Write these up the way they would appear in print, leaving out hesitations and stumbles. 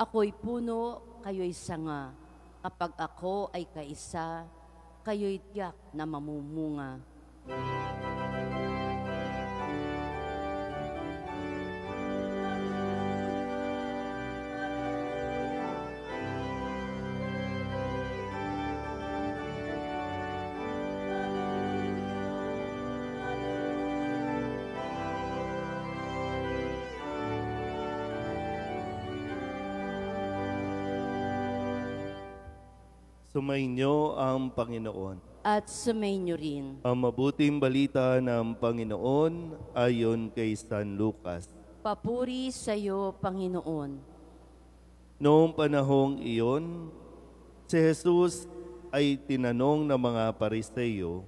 Ako'y puno, kayo'y sanga. Kapag ako ay kaisa, kayo'y tiyak na mamumunga. Sumainyo ang Panginoon. At sumainyo rin. Ang mabuting balita ng Panginoon ayon kay San Lucas. Papuri sa iyo, Panginoon. Noong panahong iyon, si Jesus ay tinanong ng mga Pariseo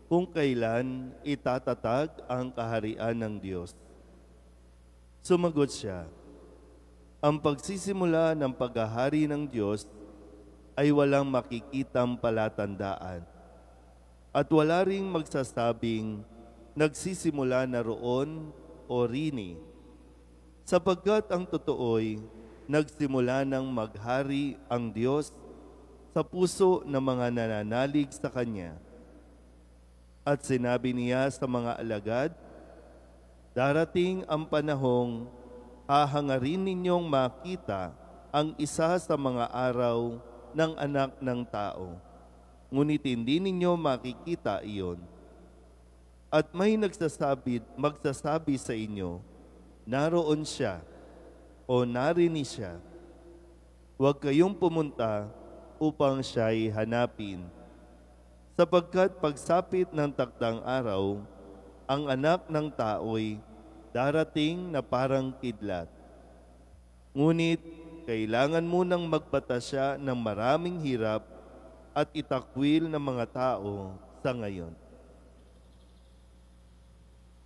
kung kailan itatatag ang kaharian ng Diyos. Sumagot siya, ang pagsisimula ng paghahari ng Diyos ay walang makikitang palatandaan. At wala ring magsasabing nagsisimula na roon o rini, sapagkat ang totoo'y nagsimula ng maghari ang Diyos sa puso ng mga nananalig sa Kanya. At sinabi niya sa mga alagad, darating ang panahong hahangarin ninyong makita ang isa sa mga araw ng anak ng tao. Ngunit hindi ninyo makikita iyon. At may magsasabi sa inyo, naroon siya o narini siya. Huwag kayong pumunta upang siya'y hanapin. Sapagkat pagsapit ng takdang araw, ang anak ng tao'y darating na parang kidlat. Ngunit kailangan munang magbata siya ng maraming hirap at itakwil ng mga tao sa ngayon.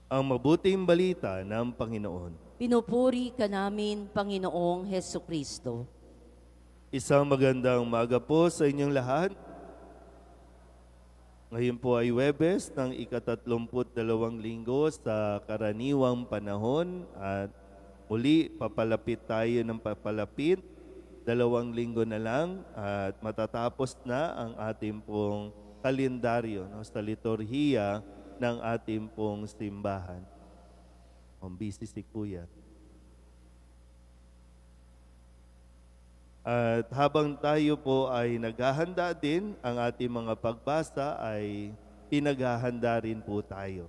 Ang mabuting balita ng Panginoon. Pinupuri ka namin, Panginoong Hesukristo. Isang magandang umaga po sa inyong lahat. Ngayon po ay Huwebes ng ika-32 linggo sa karaniwang panahon at muli, papalapit tayo ng papalapit. 2 linggo na lang at matatapos na ang ating pong kalendaryo sa liturhiya ng ating pong simbahan. Ang busy si Kuya. At habang tayo po ay naghahanda din, ang ating mga pagbasa ay pinaghahanda rin po tayo.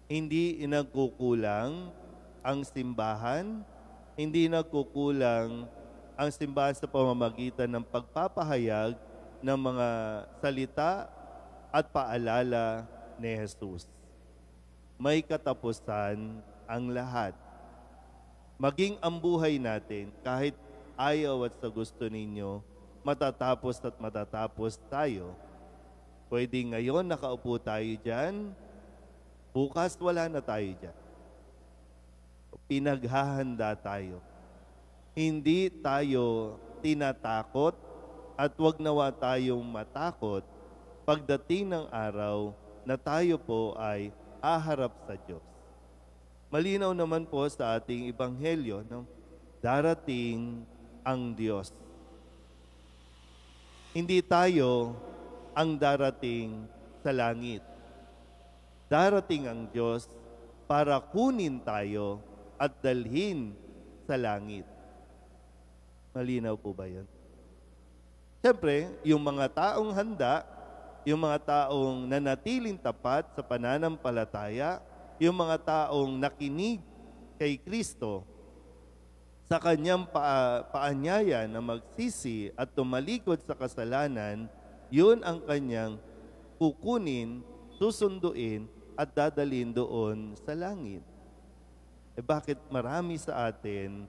Hindi nagkukulang ang simbahan, hindi nagkukulang ang simbahan sa pamamagitan ng pagpapahayag ng mga salita at paalala ni Jesus. May katapusan ang lahat. Maging ang buhay natin, kahit ayaw at sa gusto ninyo, matatapos at matatapos tayo. Pwede ngayon nakaupo tayo dyan, bukas wala na tayo dyan. Pinaghahanda tayo. Hindi tayo tinatakot at wag nawa tayong matakot pagdating ng araw na tayo po ay aharap sa Diyos. Malinaw naman po sa ating ebanghelyo, darating ang Diyos. Hindi tayo ang darating sa langit. Darating ang Diyos para kunin tayo at dalhin sa langit. Malinaw po ba yun? Siyempre, yung mga taong handa, yung mga taong nanatiling tapat sa pananampalataya, yung mga taong nakinig kay Kristo sa kanyang paanyaya na magsisi at tumalikod sa kasalanan, yun ang kanyang kukunin, susunduin at dadalhin doon sa langit. Bakit marami sa atin,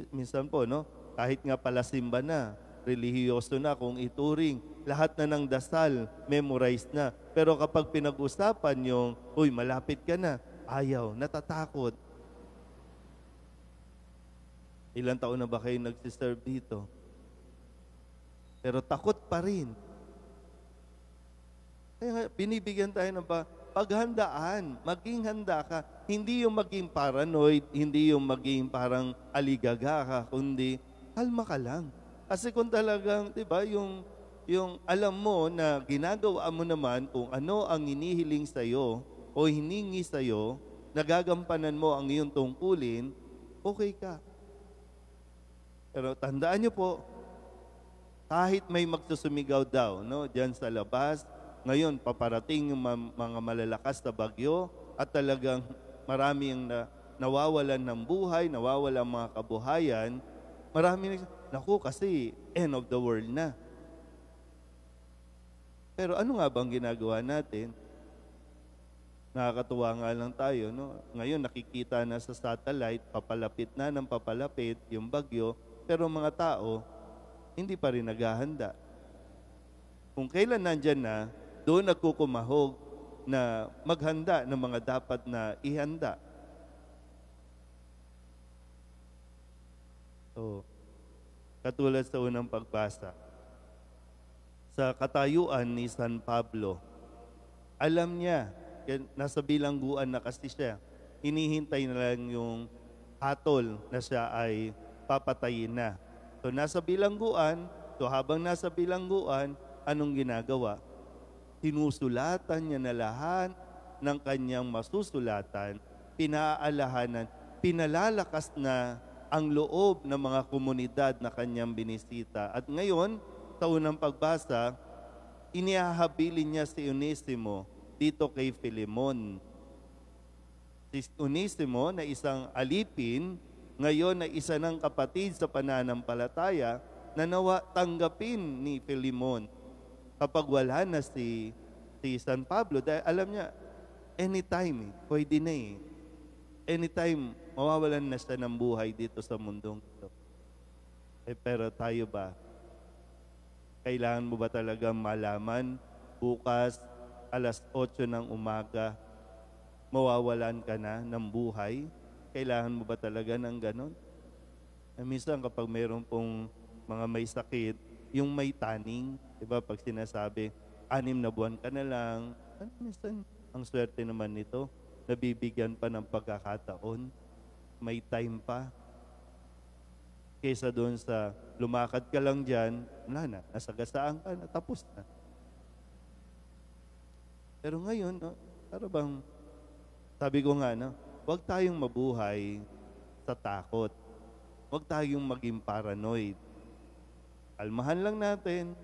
minsan po, kahit nga palasimba na, relihiyoso na kung ituring, lahat na ng dasal, memorized na. Pero kapag pinag-usapan yung, uy, malapit ka na, ayaw, natatakot. Ilang taon na ba kayo nagsiserve dito? Pero takot pa rin. Kaya binibigyan tayo ng paghandaan, maging handa ka. Hindi yung maging paranoid, hindi yung maging parang aligaga ka, kundi kalma ka lang. Kasi kung talagang, di ba, yung alam mo na ginagawa mo naman kung ano ang inihiling sa'yo o hiningi sa'yo, nagagampanan mo ang iyong tungkulin, okay ka. Pero tandaan niyo po, kahit may magsusumigaw daw, no, diyan sa labas, ngayon paparating yung mga malalakas na bagyo at talagang marami ang nawawalan ng buhay, nawawalan ng mga kabuhayan, marami naku kasi end of the world na. Pero ano nga bang ginagawa natin? Nakakatuwa nga lang tayo, no? Ngayon nakikita na sa satellite, papalapit na ng papalapit yung bagyo, pero mga tao, hindi pa rin naghahanda. Kung kailan nandyan na, doon nagkukumahog na maghanda ng mga dapat na ihanda. So, katulad sa unang pagbasa, sa katayuan ni San Pablo, alam niya, nasa bilangguan na kasi siya, hinihintay na lang yung hatol na siya ay papatayin na. So nasa bilangguan, so habang nasa bilangguan, anong ginagawa? Sinusulatan niya na lahat ng kanyang masusulatan, pinaalahanan, pinalalakas na ang loob ng mga komunidad na kanyang binisita. At ngayon, sa unang pagbasa, iniahabilin niya si Onesimo dito kay Filemon. Si Onesimo na isang alipin, ngayon na isa ng kapatid sa pananampalataya na nawa tanggapin ni Filemon kapag wala na si San Pablo. Dahil alam niya, anytime, pwede na eh. Anytime, mawawalan na siya ng buhay dito sa mundong ito. Pero tayo ba? Kailangan mo ba talaga malaman bukas alas 8 ng umaga, mawawalan ka na ng buhay? Kailangan mo ba talaga ng ganon? Minsan kapag mayroon pong mga may sakit, yung may taning, diba, pag sinasabi, 6 na buwan ka na lang, minsan, ang swerte naman nito, nabibigyan pa ng pagkakataon, may time pa. Kaysa doon sa lumakad ka lang dyan, wala na, nasagasaan ka na, tapos na. Pero ngayon, no, para bang, sabi ko nga, no, huwag tayong mabuhay sa takot. Huwag tayong maging paranoid. Almahan lang natin,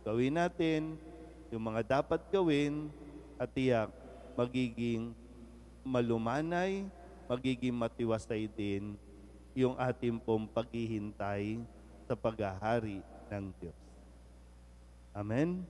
gawin natin yung mga dapat gawin at tiyak magiging malumanay, magiging matiwasay din yung ating pong paghihintay sa paghahari ng Diyos. Amen?